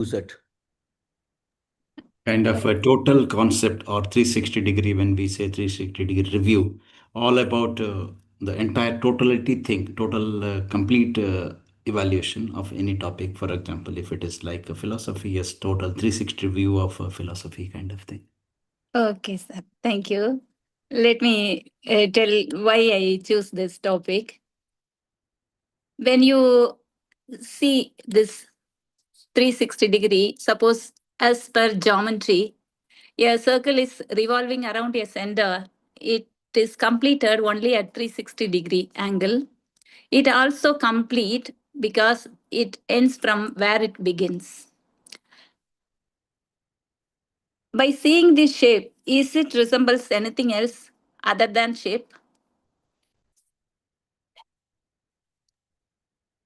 use it? Kind of a total concept or 360 degree, when we say 360-degree review, all about the entire totality thing, total complete evaluation of any topic. For example, if it is like a philosophy, yes, total 360 view of a philosophy kind of thing. Okay, sir. Thank you. Let me tell why I choose this topic. When you see this 360-degree, suppose as per geometry, a circle is revolving around a center. It is completed only at 360-degree angle. It also complete because it ends from where it begins. By seeing this shape, is it resembles anything else other than shape?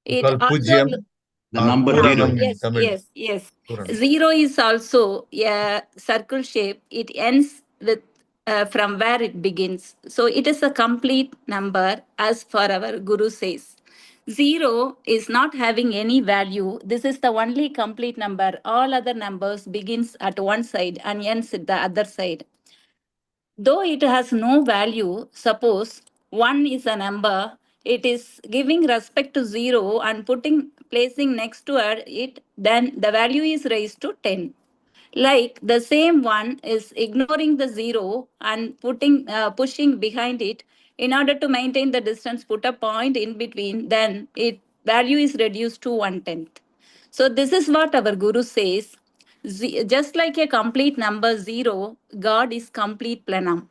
We It call also Pujyam The or number Puranam zero. in yes, Tamil. yes, yes. Puranam. Zero is also a circle shape. It ends with from where it begins. So it is a complete number, as for our Guru says. Zero is not having any value. This is the only complete number. All other numbers begins at one side and ends at the other side. Though it has no value, suppose 1 is a number, it is giving respect to 0 and placing next to it, then the value is raised to 10. Like the same one is ignoring the 0 and pushing behind it in order to maintain the distance, put a point in between, then it value is reduced to 1/10. So this is what our Guru says. Just like a complete number zero, God is complete plenum.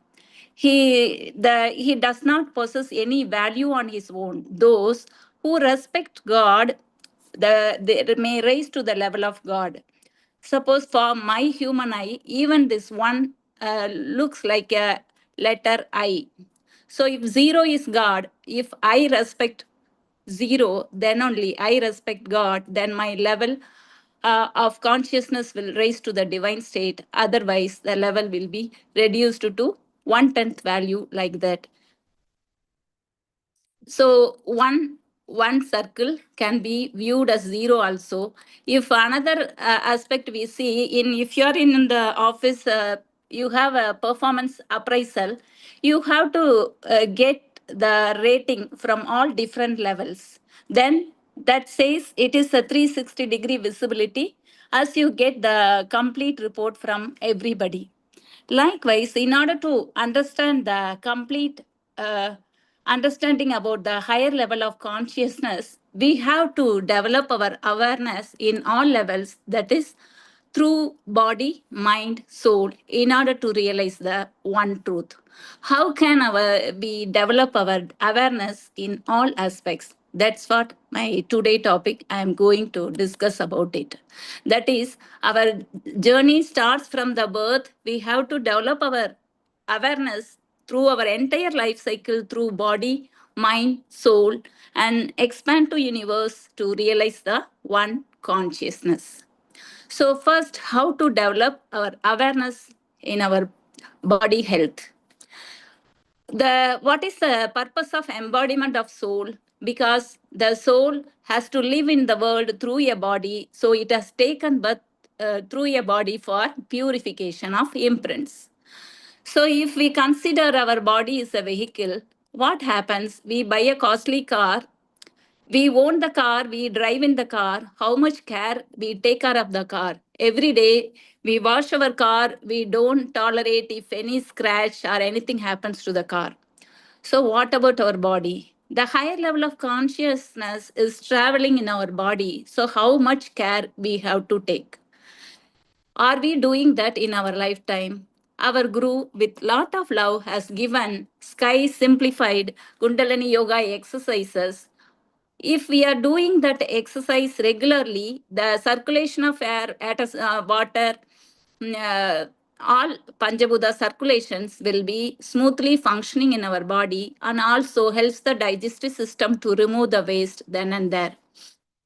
He does not possess any value on his own. Those who respect God, they may raise to the level of God. Suppose for my human eye, even this one looks like a letter I. So if zero is God, if I respect zero, then only I respect God, then my level of consciousness will raise to the divine state. Otherwise, the level will be reduced to 1/10 value, like that. So one circle can be viewed as zero also. If another aspect we see in, if you're in the office, you have a performance appraisal, you have to get the rating from all different levels. Then that says it is a 360-degree visibility, as you get the complete report from everybody. Likewise, in order to understand the complete understanding about the higher level of consciousness, we have to develop our awareness in all levels, that is, through body, mind, soul, in order to realize the one truth. How can we develop our awareness in all aspects? That's what my today topic I am going to discuss about it. That is, our journey starts from the birth. We have to develop our awareness through our entire life cycle, through body, mind, soul, and expand to universe to realize the one consciousness. So first, how to develop our awareness in our body health. The what is the purpose of embodiment of soul? Because the soul has to live in the world through a body, so it has taken birth through a body for purification of imprints. So, if we consider our body is a vehicle, what happens? We buy a costly car, we own the car, we drive in the car, how much care we take care of the car. Every day, we wash our car, we don't tolerate if any scratch or anything happens to the car. So, what about our body? The higher level of consciousness is traveling in our body. So, how much care we have to take? Are we doing that in our lifetime? Our Guru, with lot of love, has given sky simplified Kundalini Yoga exercises. If we are doing that exercise regularly, the circulation of air, water, all Panchabuddha circulations will be smoothly functioning in our body, and also helps the digestive system to remove the waste then and there.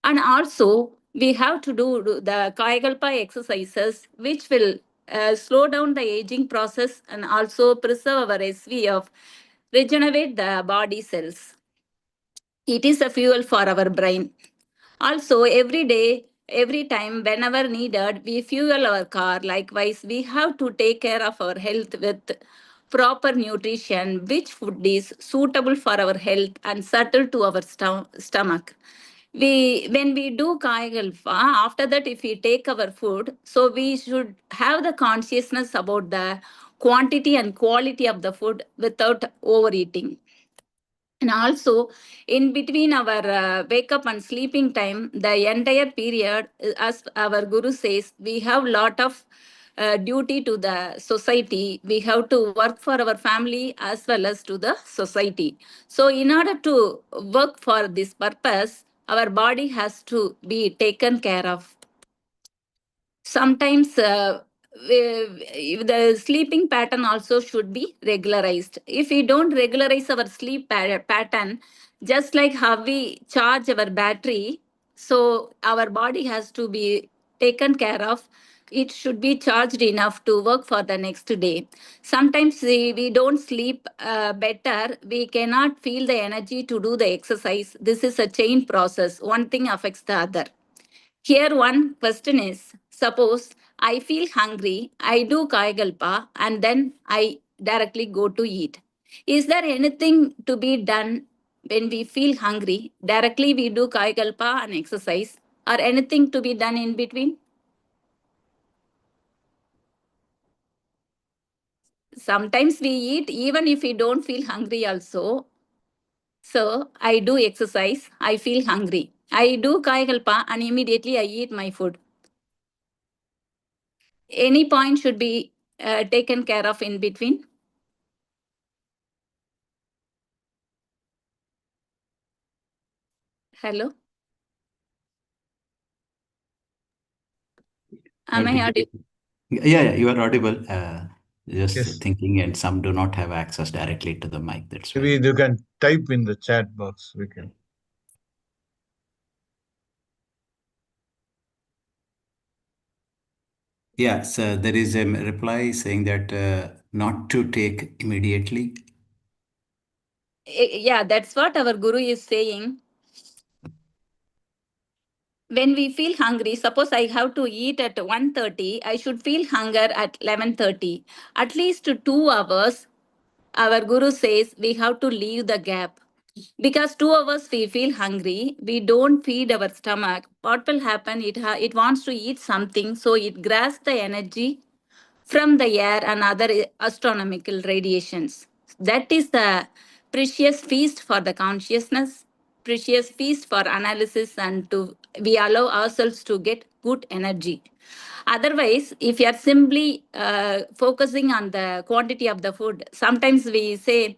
And also, we have to do the Kayakalpa exercises, which will slow down the aging process and also preserve our SV of regenerate the body cells. It is a fuel for our brain. Also, every day every time whenever needed we fuel our car. Likewise, we have to take care of our health with proper nutrition, which food is suitable for our health and subtle to our stomach. When we do kayakalpa, after that if we take our food, so we should have the consciousness about the quantity and quality of the food without overeating. And also, in between our wake up and sleeping time, the entire period, as our guru says, we have lot of duty to the society. We have to work for our family as well as to the society. So in order to work for this purpose, our body has to be taken care of. Sometimes the sleeping pattern also should be regularized. If we don't regularize our sleep pattern, just like how we charge our battery, so our body has to be taken care of. It should be charged enough to work for the next day. Sometimes we don't sleep better, we cannot feel the energy to do the exercise. This is a chain process, one thing affects the other. Here, one question is, suppose I feel hungry, I do Kayakalpa, and then I directly go to eat. Is there anything to be done when we feel hungry? Directly we do Kayakalpa and exercise, or anything to be done in between? Sometimes we eat even if we don't feel hungry, also. So I do exercise, I feel hungry. I do Kayakalpa, and immediately I eat my food. Any point should be taken care of in between. Hello, am I Did audible? yeah, yeah, you are audible. Just Yes. thinking, and some do not have access directly to the mic. That's why. Maybe you can type in the chat box. We can. Yeah, so there is a reply saying that not to take immediately. Yeah, that's what our guru is saying. When we feel hungry, suppose I have to eat at 1:30, I should feel hunger at 11:30. At least 2 hours, our guru says we have to leave the gap. Because 2 hours we feel hungry, we don't feed our stomach. What will happen? It wants to eat something, so it grasps the energy from the air and other astronomical radiations. That is the precious feast for the consciousness, precious feast for analysis, and to we allow ourselves to get good energy. Otherwise, if you are simply focusing on the quantity of the food, sometimes we say,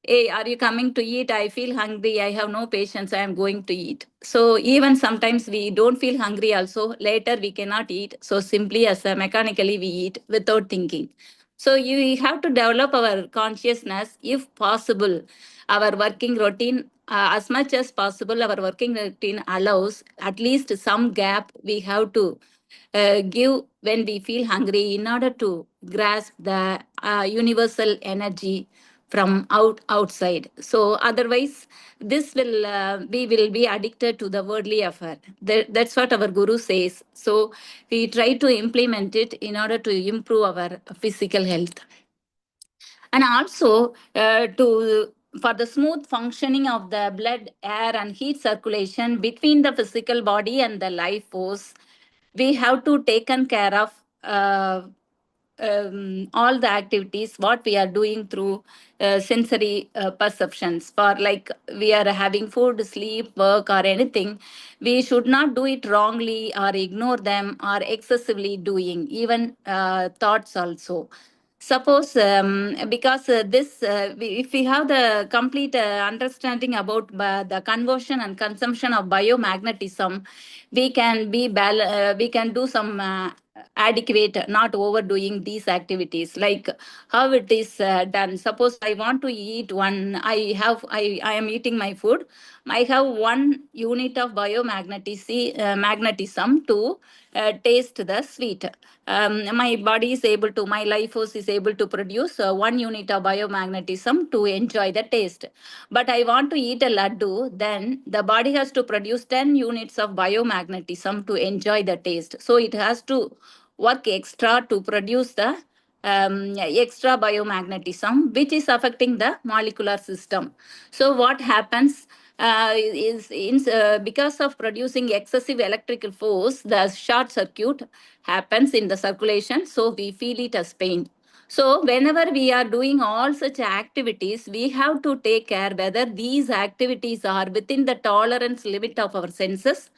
hey, are you coming to eat? I feel hungry. I have no patience. I am going to eat. So even sometimes we don't feel hungry also. Later we cannot eat. So simply as a mechanically we eat without thinking. So you have to develop our consciousness if possible. Our working routine, as much as possible, our working routine allows at least some gap we have to give when we feel hungry in order to grasp the universal energy from outside. So otherwise this will we will be addicted to the worldly affair. That's what our guru says. So we try to implement it in order to improve our physical health. And also to for the smooth functioning of the blood, air, and heat circulation between the physical body and the life force, we have to taken care of all the activities what we are doing through sensory perceptions. For like we are having food, sleep, work, or anything, we should not do it wrongly or ignore them or excessively doing even thoughts also. Suppose because if we have the complete understanding about the conversion and consumption of biomagnetism, we can do some adequate, not overdoing these activities. Like how it is done. Suppose I want to eat one, I am eating my food. I have 1 unit of magnetism to taste the sweet. My body is able to, my life force is able to produce 1 unit of biomagnetism to enjoy the taste. But I want to eat a laddu, then the body has to produce 10 units of biomagnetism to enjoy the taste. So it has to work extra to produce the extra biomagnetism, which is affecting the molecular system. So what happens is because of producing excessive electrical force, the short circuit happens in the circulation. So we feel it as pain. So whenever we are doing all such activities, we have to take care whether these activities are within the tolerance limit of our senses.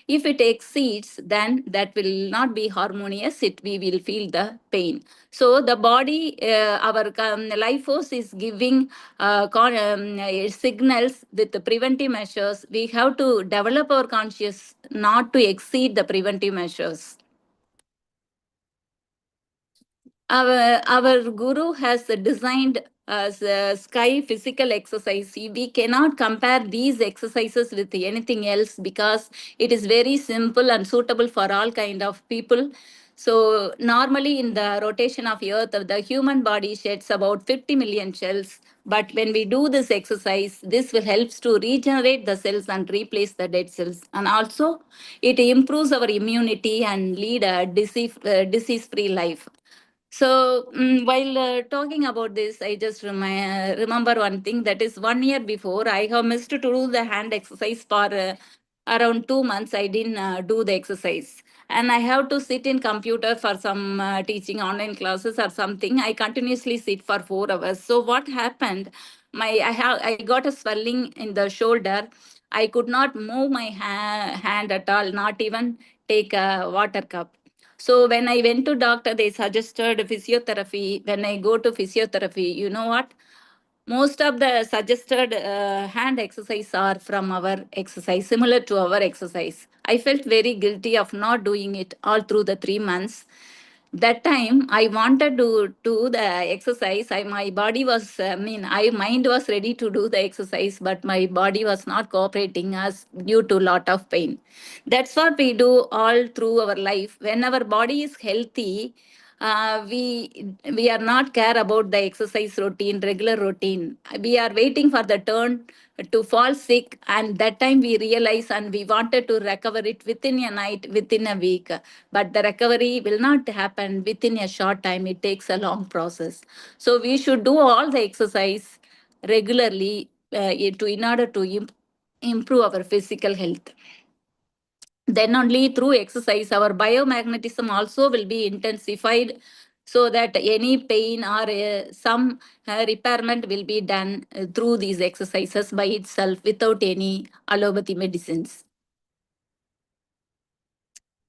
If it exceeds, then that will not be harmonious. We will feel the pain. So the body, our life force is giving signals with the preventive measures. We have to develop our conscious not to exceed the preventive measures. Our guru has designed as sky physical exercise. We cannot compare these exercises with anything else because it is very simple and suitable for all kind of people. So normally in the rotation of earth, the human body sheds about 50 million cells. But when we do this exercise, this will helps to regenerate the cells and replace the dead cells. And also it improves our immunity and lead a disease-free life. So while talking about this, I just remember one thing, that is 1 year before I have missed to do the hand exercise for around 2 months. I didn't do the exercise, and I have to sit in computer for some teaching online classes or something. I continuously sit for 4 hours. So what happened? I got a swelling in the shoulder. I could not move my hand at all, not even take a water cup. So when I went to doctor, they suggested physiotherapy. When I go to physiotherapy, you know what? Most of the suggested hand exercise are from our exercise, similar to our exercise. I felt very guilty of not doing it all through the 3 months. That time I wanted to do the exercise. My body was, I mind was ready to do the exercise, but my body was not cooperating as due to lot of pain. That's what we do all through our life. When our body is healthy, we are not care about the exercise routine, regular routine. We are waiting for the turn to fall sick, and that time we realize and we wanted to recover it within a night, within a week. But the recovery will not happen within a short time. It takes a long process. So we should do all the exercise regularly in order to improve our physical health. Then only through exercise our biomagnetism also will be intensified, so that any pain or some repairment will be done through these exercises by itself without any allopathy medicines.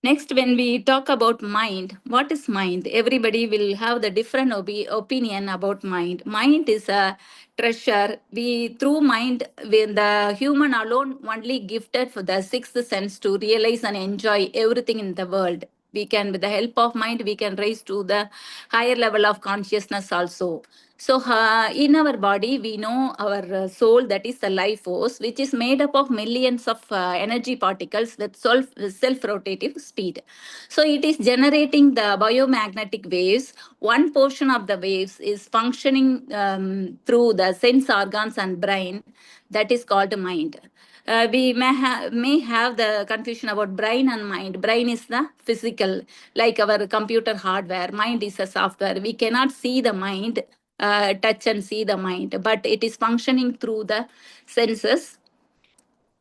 Next, when we talk about mind, what is mind? Everybody will have the different opinion about mind. Mind is a treasure. We through mind, when the human alone only gifted for the sixth sense to realize and enjoy everything in the world. We can, with the help of mind, we can raise to the higher level of consciousness also. So, in our body, we know our soul, that is the life force, which is made up of millions of energy particles with self rotative speed. So, it is generating the biomagnetic waves. One portion of the waves is functioning through the sense organs and brain, that is called mind. We may have the confusion about brain and mind. Brain is the physical, like our computer hardware. Mind is a software. We cannot see the mind, touch and see the mind, but it is functioning through the senses.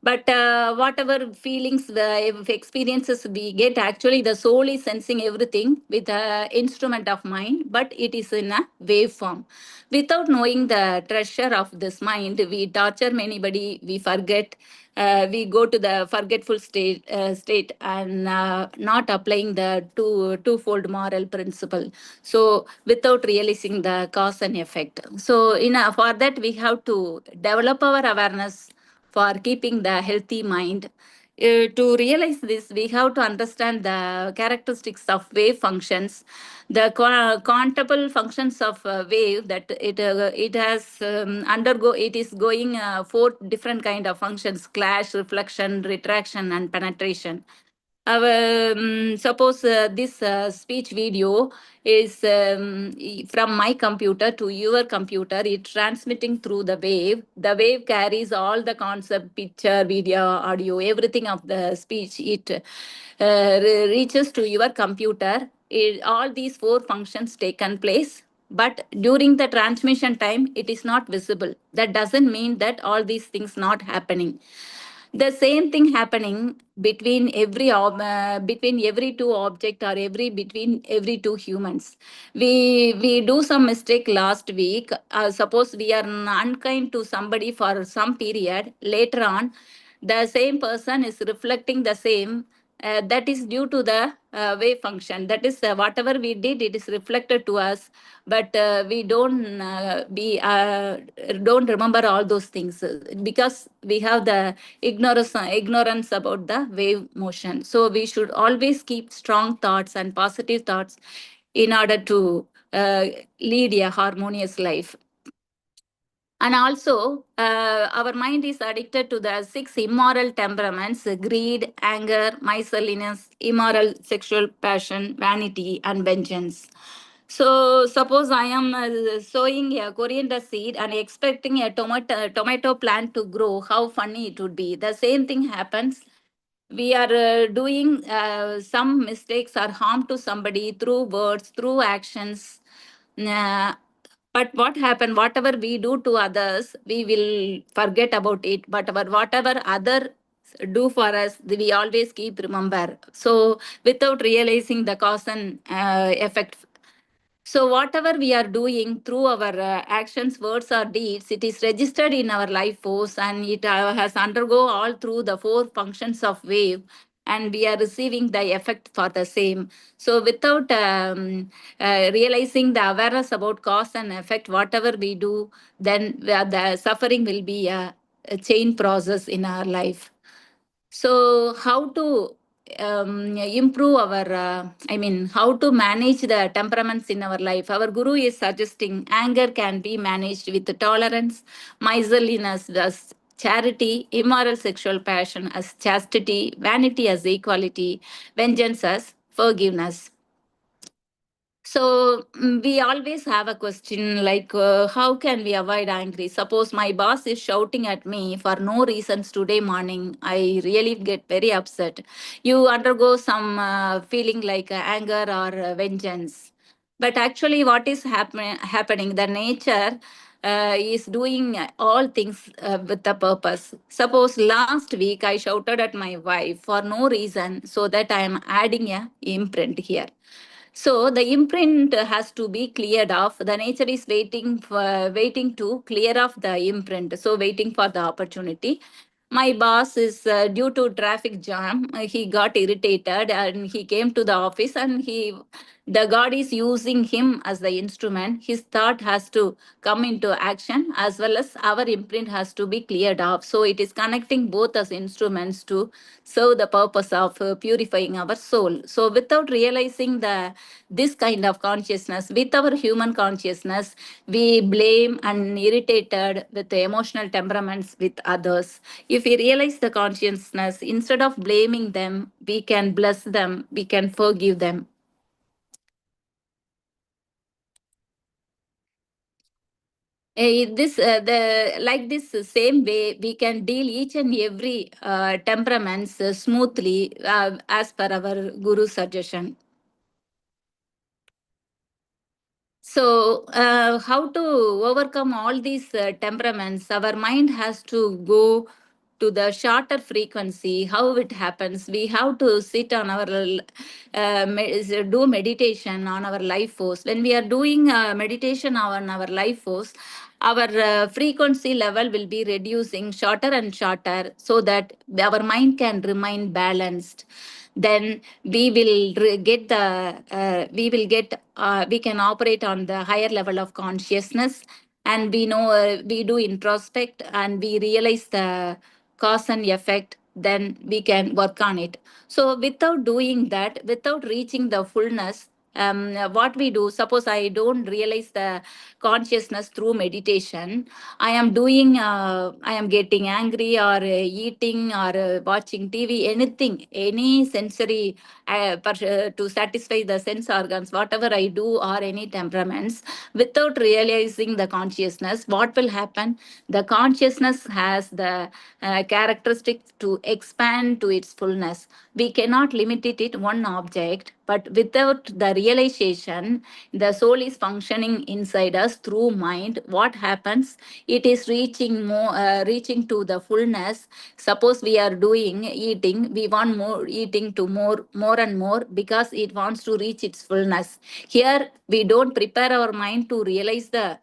But whatever feelings, experiences we get, actually the soul is sensing everything with an instrument of mind, but it is in a wave form. Without knowing the treasure of this mind, we torture anybody, we forget, we go to the forgetful state, and not applying the twofold moral principle. So without realizing the cause and effect. So for that we have to develop our awareness for keeping the healthy mind. To realize this, we have to understand the characteristics of wave functions, the countable functions of wave, that it has it is going four different kind of functions: clash, reflection, retraction, and penetration. Suppose this speech video is from my computer to your computer. It transmitting through the wave. The wave carries all the concept, picture, video, audio, everything of the speech. It reaches to your computer. All these four functions taken place, but during the transmission time it is not visible. That doesn't mean that all these things not happening. The same thing happening between between every two object, or every between every two humans. We do some mistake last week. Suppose we are unkind to somebody for some period, later on the same person is reflecting the same. That is due to the wave function. That is, whatever we did, it is reflected to us, but we don't remember all those things, because we have the ignorance about the wave motion. So we should always keep strong thoughts and positive thoughts in order to lead a harmonious life. And also, our mind is addicted to the six immoral temperaments: greed, anger, miserliness, immoral sexual passion, vanity, and vengeance. So, suppose I am sowing a coriander seed and expecting a tomato plant to grow. How funny it would be. The same thing happens. We are doing some mistakes or harm to somebody through words, through actions. Uh, but what happened? Whatever we do to others, we will forget about it. But whatever other do for us, we always keep remember. So without realizing the cause and effect. So whatever we are doing through our actions, words, or deeds, it is registered in our life force, and it has undergo all through the four functions of wave, and we are receiving the effect for the same. So without realizing the awareness about cause and effect, whatever we do, then the suffering will be a chain process in our life. So, how to improve our, how to manage the temperaments in our life? Our guru is suggesting anger can be managed with tolerance, miserliness as charity, immoral sexual passion as chastity, vanity as equality, vengeance as forgiveness. So we always have a question like, how can we avoid angry? Suppose my boss is shouting at me for no reasons today morning. I really get very upset. You undergo some feeling like anger or vengeance. But actually, what is happening? The nature is doing all things with a purpose. Suppose last week I shouted at my wife for no reason, so that I am adding a imprint here. So the imprint has to be cleared off. The nature is waiting to clear off the imprint. So waiting for the opportunity. My boss is due to traffic jam. He got irritated and he came to the office, and the God is using him as the instrument. His thought has to come into action, as well as our imprint has to be cleared off. So it is connecting both as instruments to serve the purpose of purifying our soul. So without realizing this kind of consciousness, with our human consciousness, we blame and irritated with the emotional temperaments with others. If we realize the consciousness, instead of blaming them, we can bless them, we can forgive them. This the like this same way we can deal each and every temperaments smoothly, as per our guru suggestion. So, how to overcome all these temperaments? Our mind has to go to the shorter frequency. How it happens? We have to sit on our, do meditation on our life force. When we are doing meditation on our life force, our frequency level will be reducing shorter and shorter, so that our mind can remain balanced. Then we can operate on the higher level of consciousness, and we know, we do introspect and we realize the cause and effect, then we can work on it. So without doing that, without reaching the fullness, what we do, suppose I don't realize the consciousness through meditation, I am doing, I am getting angry or eating or watching TV, anything, any sensory to satisfy the sense organs, whatever I do, or any temperaments, without realizing the consciousness, what will happen? The consciousness has the characteristic to expand to its fullness. We cannot limit it to one object, but without the realization, the soul is functioning inside us through mind. What happens? It is reaching more, reaching to the fullness. Suppose we are doing eating, we want more eating to more and more because it wants to reach its fullness. Here, we don't prepare our mind to realize the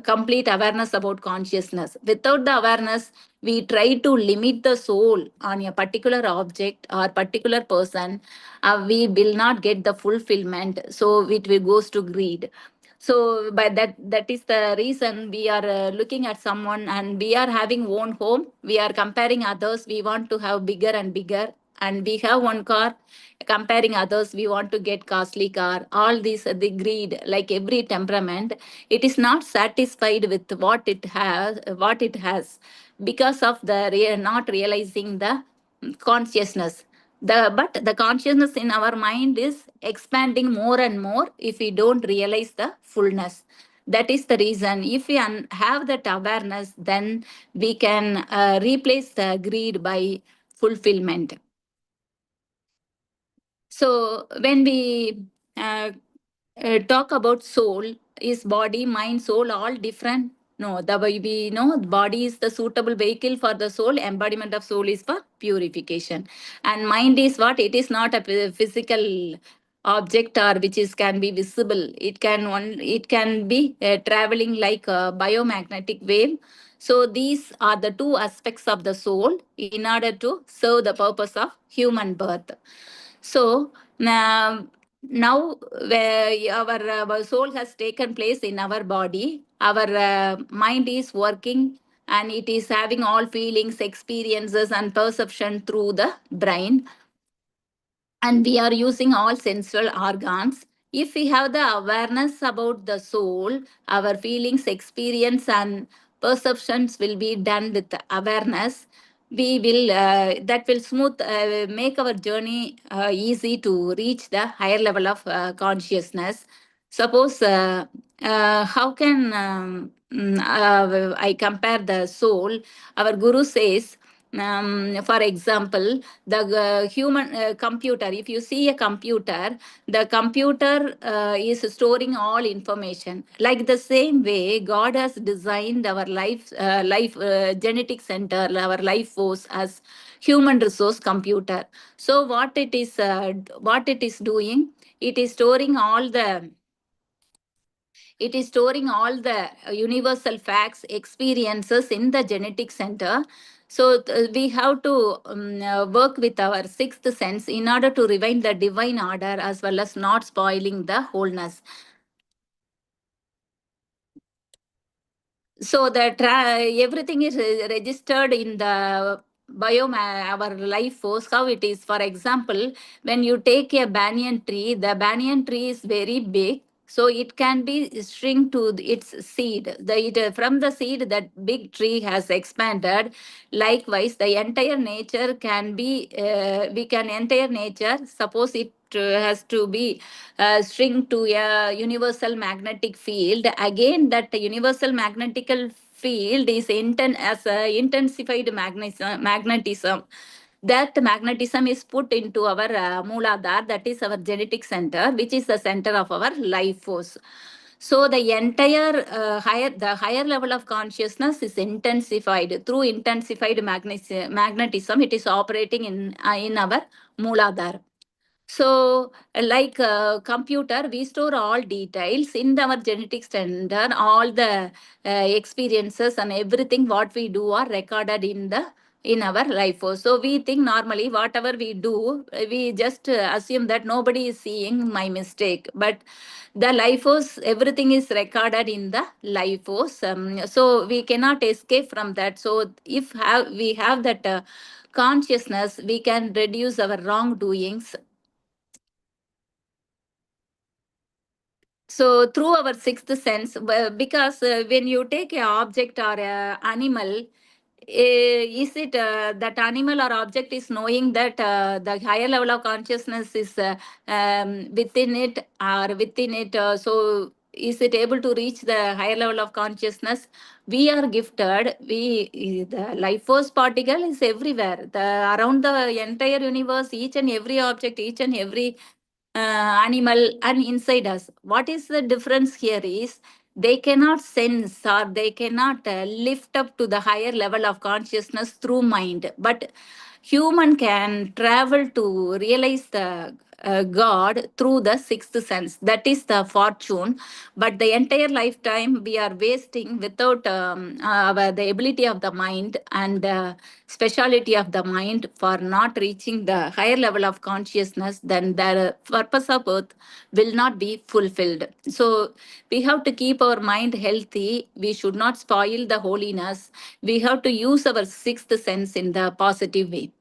complete awareness about consciousness. Without the awareness, we try to limit the soul on a particular object or particular person. We will not get the fulfillment. So it will goes to greed. So by that is the reason we are looking at someone and we are having own home. We are comparing others. We want to have bigger and bigger. And we have one car, comparing others, we want to get costly car. All these, the greed, like every temperament, it is not satisfied with what it has because of the not realizing the consciousness. But the consciousness in our mind is expanding more and more if we don't realize the fullness. That is the reason. If we have that awareness, then we can replace the greed by fulfillment. So when we uh, talk about soul, is body, mind, soul all different? No, the way we know the body is the suitable vehicle for the soul. Embodiment of soul is for purification, and mind is what? It is not a physical object or which is can be visible. It can be traveling like a biomagnetic wave. So these are the two aspects of the soul in order to serve the purpose of human birth. So now, where our soul has taken place in our body, our mind is working and it is having all feelings, experiences, and perception through the brain, and we are using all sensual organs. If we have the awareness about the soul, our feelings, experience, and perceptions will be done with awareness. We will that will smooth make our journey easy to reach the higher level of consciousness. Suppose how can I compare the soul? Our guru says, for example, the human computer, if you see a computer, the computer is storing all information. Like the same way, God has designed our life genetic center, our life force as human resource computer. So what it is doing, it is storing all the it is storing all the universal facts, experiences in the genetic center. So we have to work with our sixth sense in order to revive the divine order as well as not spoiling the wholeness. So that everything is registered in the biome, our life force, how it is. For example, when you take a banyan tree, the banyan tree is very big, so it can be shrink to its seed. From the seed, that big tree has expanded. Likewise, the entire nature can be, we can entire nature, suppose it has to be shrink to a universal magnetic field. Again, that universal magnetic field is as a intensified magnetism. That magnetism is put into our Mooladhara, that is our genetic center, which is the center of our life force. So the entire the higher level of consciousness is intensified through intensified magnetism. It is operating in our Mooladhara. So, like computer, we store all details in our genetic center. All the experiences and everything what we do are recorded in our life force. So we think normally whatever we do, we just assume that nobody is seeing my mistake. But the life force, everything is recorded in the life force. So we cannot escape from that. So if we have that consciousness, we can reduce our wrongdoings. So through our sixth sense, because when you take a object or a animal, is it that animal or object is knowing that the higher level of consciousness is within it or within it? So is it able to reach the higher level of consciousness? We are gifted. The life force particle is everywhere. The around the entire universe, each and every object, each and every animal and inside us. What is the difference here is they cannot sense or they cannot lift up to the higher level of consciousness through mind, but human can travel to realize the God through the sixth sense. That is the fortune. But the entire lifetime we are wasting without the ability of the mind and speciality of the mind for not reaching the higher level of consciousness. Then the purpose of earth will not be fulfilled. So we have to keep our mind healthy. We should not spoil the holiness. We have to use our sixth sense in the positive way.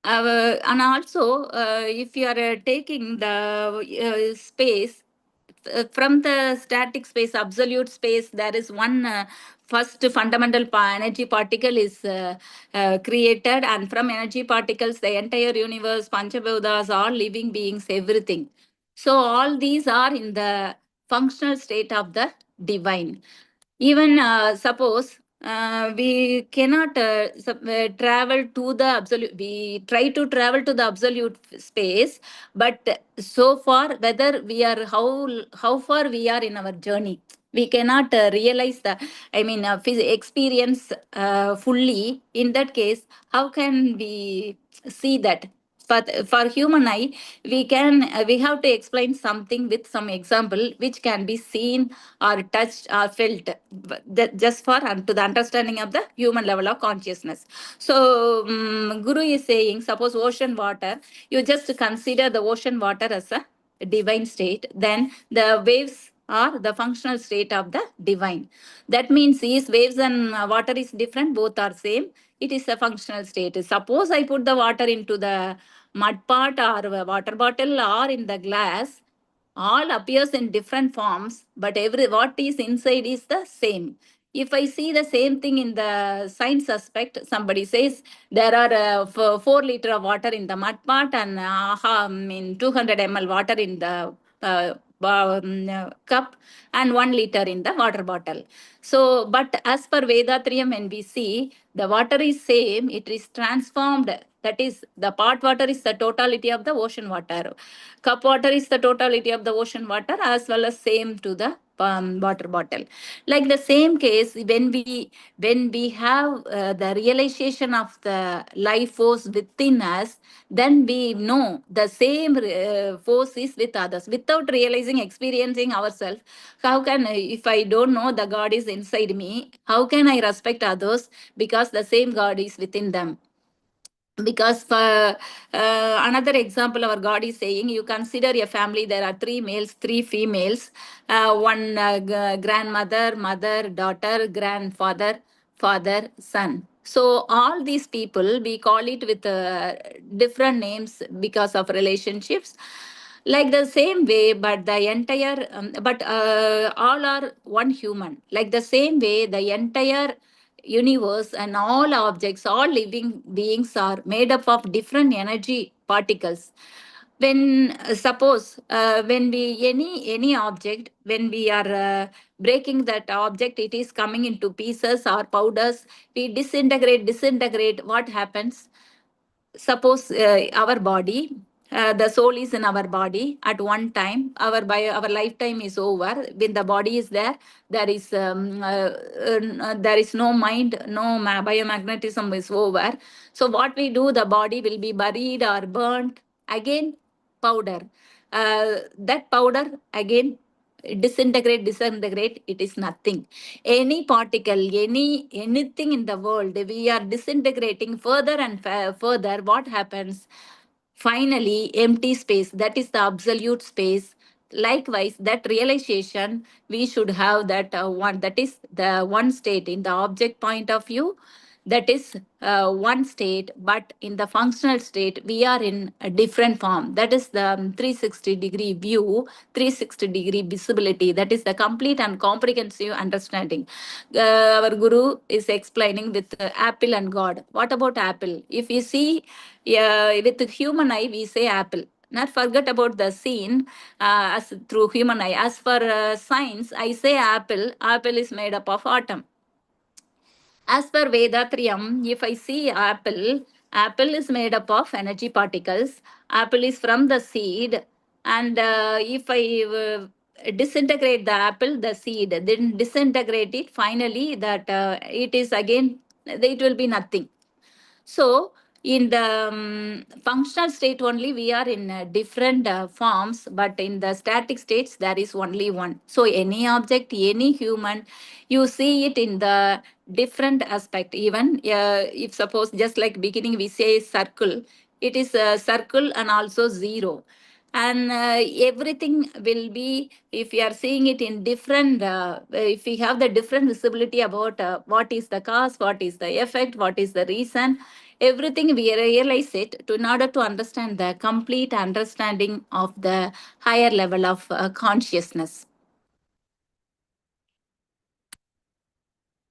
And also, if you are taking the space from the static space, absolute space, there is one first fundamental energy particle is created, and from energy particles, the entire universe, Panchabhutas, all living beings, everything. So all these are in the functional state of the divine. Even suppose we cannot travel to the absolute, we try to travel to the absolute space, but so far, whether we are how far we are in our journey, we cannot realize the, I mean, experience fully. In that case, how can we see that? For human eye, we have to explain something with some example which can be seen or touched or felt, just for to the understanding of the human level of consciousness. So Guru is saying, suppose ocean water, you just consider the ocean water as a divine state, then the waves are the functional state of the divine. That means is waves and water is different, both are same. It is a functional state. Suppose I put the water into the mud pot or a water bottle or in the glass, all appears in different forms, but every what is inside is the same. If I see the same thing in the science aspect, somebody says there are 4 liter of water in the mud pot and in 200 ml water in the cup and 1 liter in the water bottle. So, but as per Vedatrium, when we see the water is same, it is transformed. That is, the pot water is the totality of the ocean water. Cup water is the totality of the ocean water, as well as same to the water bottle. Like the same case, when we have the realization of the life force within us, then we know the same force is with others. Without realizing, experiencing ourselves, how can if I don't know the God is inside me, how can I respect others? Because the same God is within them. Because for another example, our God is saying, you consider a family, there are three males, three females, one grandmother, mother, daughter, grandfather, father, son. So all these people, we call it with different names because of relationships. Like the same way, but the entire but all are one human. Like the same way, the entire universe and all objects, all living beings are made up of different energy particles. When suppose when we any object, when we are breaking that object, it is coming into pieces or powders. We disintegrate. What happens? Suppose our body, the soul is in our body at one time, our lifetime is over. When the body is there, there is no mind, no biomagnetism is over. So what we do, the body will be buried or burnt. Again, powder, that powder again disintegrate, it is nothing. Any particle, anything in the world, we are disintegrating further and further. What happens? Finally, empty space, that is the absolute space. Likewise, that realization, we should have that one, that is the one state in the object point of view. That is one state, but in the functional state, we are in a different form. That is the 360-degree view, 360-degree visibility. That is the complete and comprehensive understanding. Our Guru is explaining with apple and God. What about apple? If you see with the human eye, we say apple. Not forget about the scene as through human eye. As for science, I say apple. Apple is made up of atom. As per Vedatriyam, if I see apple, apple is made up of energy particles. Apple is from the seed, and if I disintegrate the apple, the seed, then disintegrate it, finally that it is again, it will be nothing. So, in the functional state only, we are in different forms, but in the static states, there is only one. So, any object, any human, you see it in the different aspect. Even if suppose just like beginning we say circle, it is a circle and also zero. And everything will be, if you are seeing it in different, if we have the different visibility about what is the cause, what is the effect, what is the reason, everything we realize it to, in order to understand the complete understanding of the higher level of consciousness.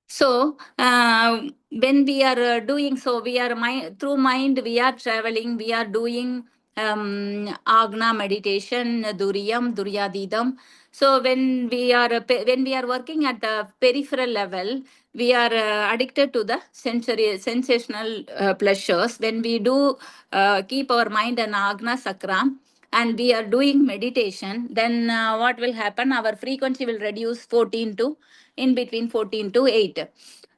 So when we are doing so, we are through mind we are traveling. We are doing agna meditation, duriyam, duryadidam. So when we are working at the peripheral level, we are addicted to the sensational pleasures. When we do keep our mind in agna sakram, and we are doing meditation, then what will happen? Our frequency will reduce 14 to in between 14 to 8.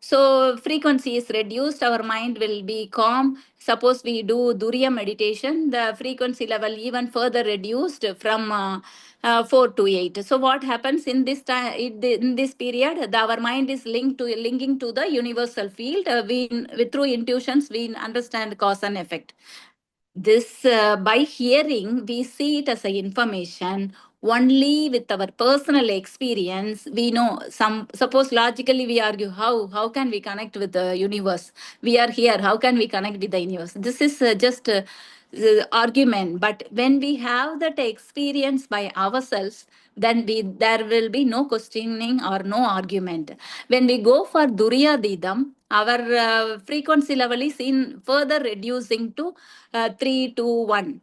So frequency is reduced, our mind will be calm. Suppose we do Duriya meditation, the frequency level even further reduced from 4 to 8. So what happens in this time, in this period, our mind is linking to the universal field. Through intuitions, we understand cause and effect. This by hearing we see it as a information. Only with our personal experience we know. Some suppose logically we argue, how can we connect with the universe? We are here, how can we connect with the universe? This is just argument. But when we have that experience by ourselves, then there will be no questioning or no argument. When we go for Duryadidam, our frequency level is in further reducing to 3 to 1.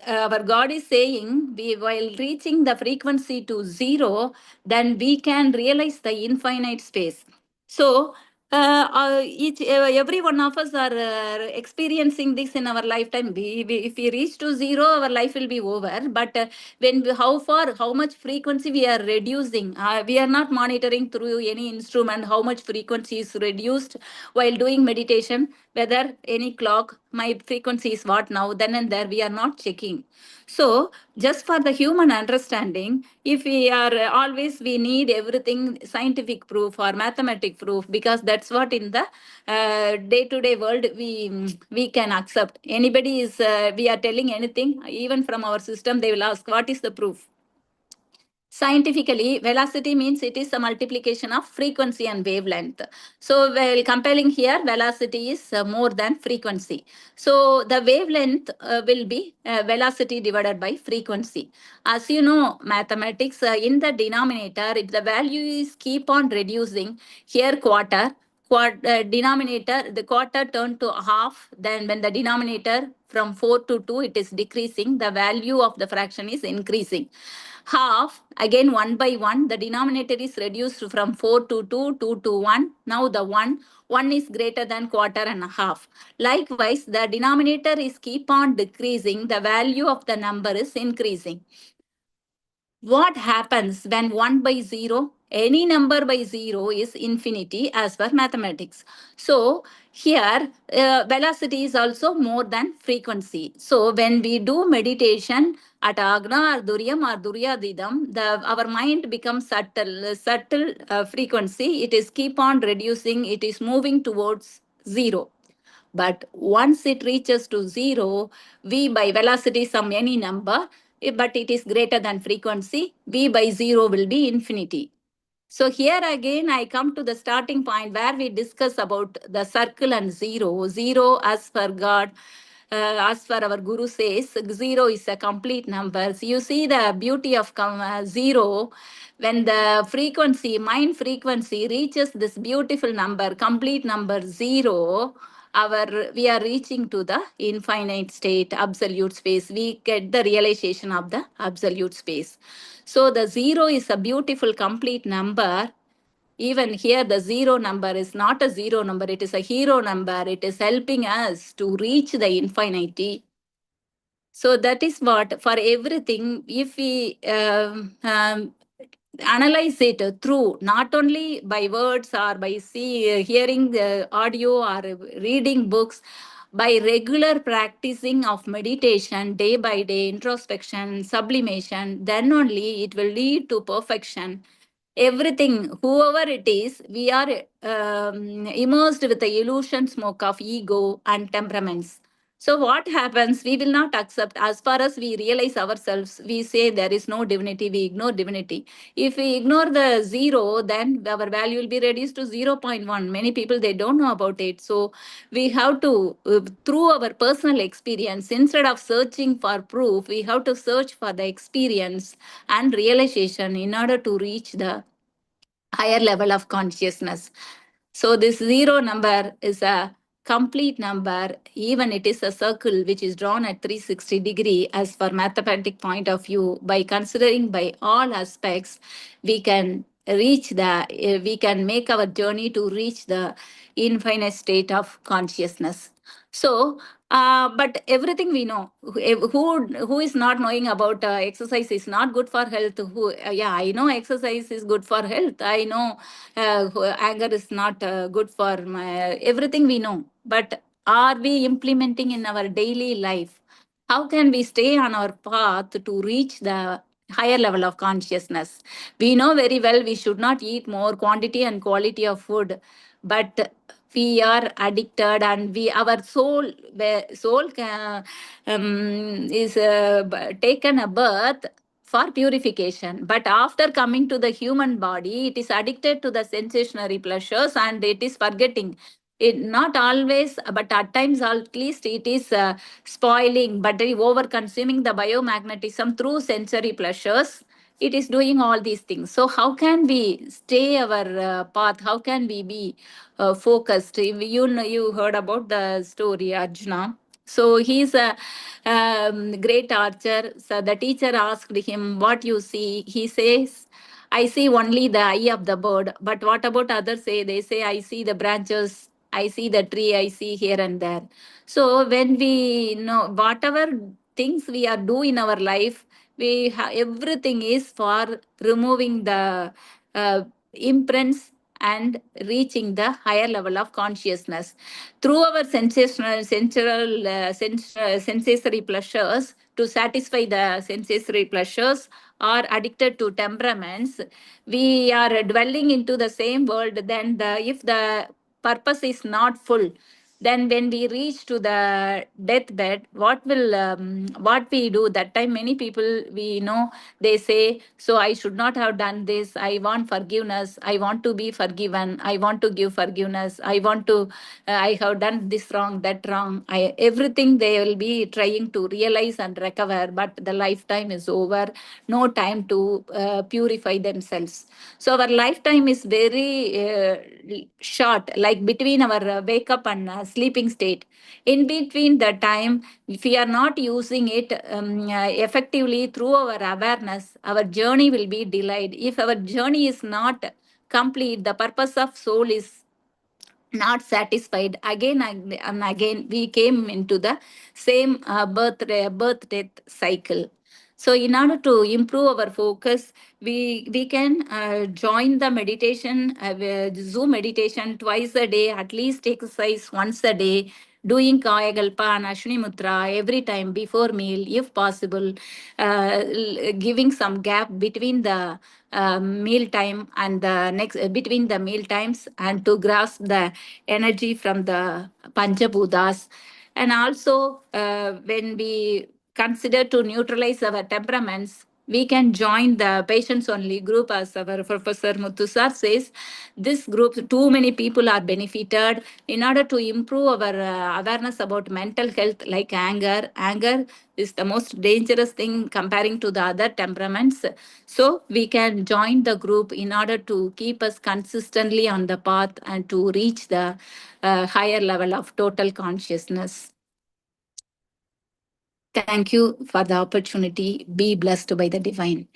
Our God is saying, while reaching the frequency to zero, then we can realize the infinite space. So, every one of us are experiencing this in our lifetime. If we reach to zero, our life will be over. But how far, how much frequency we are reducing? We are not monitoring through any instrument how much frequency is reduced while doing meditation. Whether any clock, my frequency is what now, then and there, we are not checking. So, just for the human understanding, if we are always, we need everything scientific proof or mathematic proof, because that's what in the day-to-day world we can accept. Anybody is, we are telling anything, even from our system, they will ask, what is the proof? Scientifically, velocity means it is a multiplication of frequency and wavelength. So, while comparing here, velocity is more than frequency. So, the wavelength will be velocity divided by frequency. As you know, mathematics, in the denominator, if the value is keep on reducing, here denominator, the quarter turned to half. Then when the denominator from 4 to 2, it is decreasing, the value of the fraction is increasing. Half, again 1 by 1, the denominator is reduced from 4 to 2, 2 to 1. Now the 1 is greater than quarter and a half. Likewise, the denominator is keep on decreasing, the value of the number is increasing. What happens when 1 by 0? Any number by 0 is infinity as per mathematics. So, here velocity is also more than frequency. So, when we do meditation at Agna or Duryam or Duryadidam, our mind becomes subtle frequency. It is keep on reducing, it is moving towards 0. But once it reaches to 0, v by velocity some any number, but it is greater than frequency, v by 0 will be infinity. So here again, I come to the starting point where we discuss about the circle and zero. Zero, as per God, as per our Guru says, zero is a complete number. So you see the beauty of zero when the frequency, mind frequency, reaches this beautiful number, complete number zero. We are reaching to the infinite state, absolute space. We get the realization of the absolute space. So the zero is a beautiful complete number. Even here, the zero number is not a zero number, it is a hero number. It is helping us to reach the infinity. So that is what, for everything, if we analyze it through, not only by words or by hearing the audio or reading books, by regular practicing of meditation, day by day, introspection, sublimation, then only it will lead to perfection. Everything, whoever it is, we are immersed with the illusion smoke of ego and temperaments. So what happens? We will not accept. As far as we realize ourselves, we say there is no divinity, we ignore divinity. If we ignore the zero, then our value will be reduced to zero point 0.1. Many people, they don't know about it. So we have to, through our personal experience, instead of searching for proof, we have to search for the experience and realization in order to reach the higher level of consciousness. So this zero number is a complete number, even it is a circle which is drawn at 360-degree as per mathematic point of view. By considering by all aspects, we can we can make our journey to reach the infinite state of consciousness. So, but everything we know, who is not knowing about exercise is not good for health? Who, yeah, I know exercise is good for health. I know anger is not good for my everything we know. But are we implementing in our daily life? How can we stay on our path to reach the higher level of consciousness? We know very well we should not eat more quantity and quality of food, but we are addicted, and we our soul is taken a birth for purification, but after coming to the human body it is addicted to the sensationary pleasures and it is forgetting it. Not always, but at times at least it is spoiling, but over consuming the biomagnetism through sensory pleasures, it is doing all these things. So how can we stay our path? How can we be focused? You know, you heard about the story Arjuna. So he's a great archer. So the teacher asked him, what you see? He says, I see only the eye of the bird. But what about others say? They say, I see the branches, I see the tree, I see here and there. So when we know whatever things we are do in our life, everything is for removing the uh, imprints and reaching the higher level of consciousness through our sensory pleasures. To satisfy the sensory pleasures or addicted to temperaments, we are dwelling into the same world. Then if the purpose is not full, then when we reach to the deathbed, what we do that time? Many people we know, they say, so I should not have done this, I want forgiveness, I want to be forgiven, I want to give forgiveness, I want to I have done this wrong, that wrong, everything they will be trying to realize and recover, but the lifetime is over, no time to purify themselves. So our lifetime is very short, like between our wake up and sleeping state. In between the time, if we are not using it effectively through our awareness, our journey will be delayed. If our journey is not complete, the purpose of soul is not satisfied, again and again we came into the same birth death cycle. So in order to improve our focus, we can join the meditation, Zoom meditation twice a day, at least exercise once a day, doing Kaya Kalpa and Ashwini Mutra every time before meal, if possible, giving some gap between the meal time and the next between the meal times, and to grasp the energy from the Panchabhutas. And also, when we consider to neutralize our temperaments, we can join the patients only group, as our Professor Muthu says. This group, too many people are benefited in order to improve our awareness about mental health, like anger. Anger is the most dangerous thing comparing to the other temperaments. So we can join the group in order to keep us consistently on the path and to reach the higher level of total consciousness. Thank you for the opportunity. Be blessed by the divine.